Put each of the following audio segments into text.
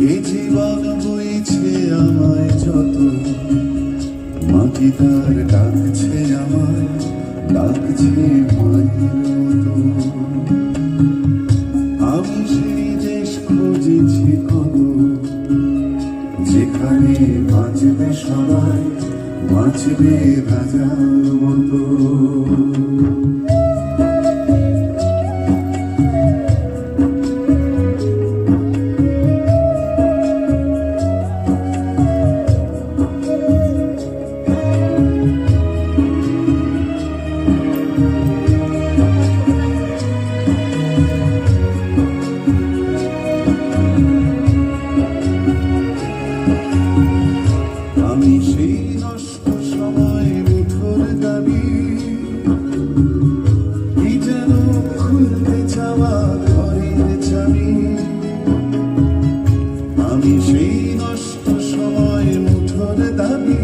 এই জীবন বইছে আমায় যত, মাটি তার ডাকছে আমায়, ডাকছে মায়ের মতো। আমি সেই দেশ খুঁজেছি কত, যেখানে বাঁচবে সবাই, বাঁচবে রাজার মতো। আমি সেই নষ্ট সময় মুঠোর দাবি, কি যেন খুলতে চাওয়া ঘরের চাবি। আমি সেই নষ্ট সময় মুঠোর দাবি,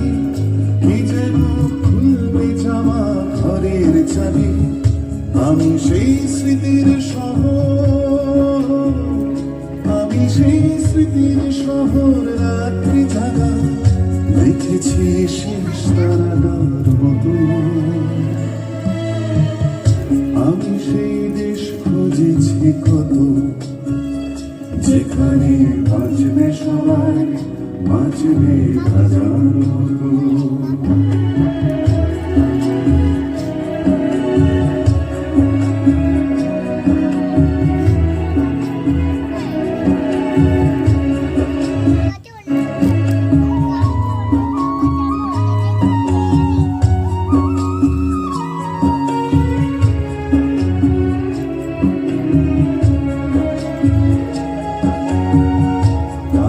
কি যেন খুলতে চাওয়া ঘরের চাবি। আমি সেই স্মৃতির শহর, আমি সেই স্মৃতির শহর, রাত্রি জাগা দেখেছি শেষ তারার মতো। আমি সেই দেশ খুঁজেছি কত, যেখানে বাঁচবে সবাই, বাঁচবে রাজার মতো।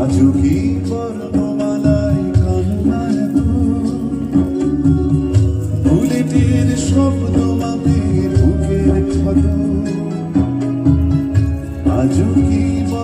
আজও কি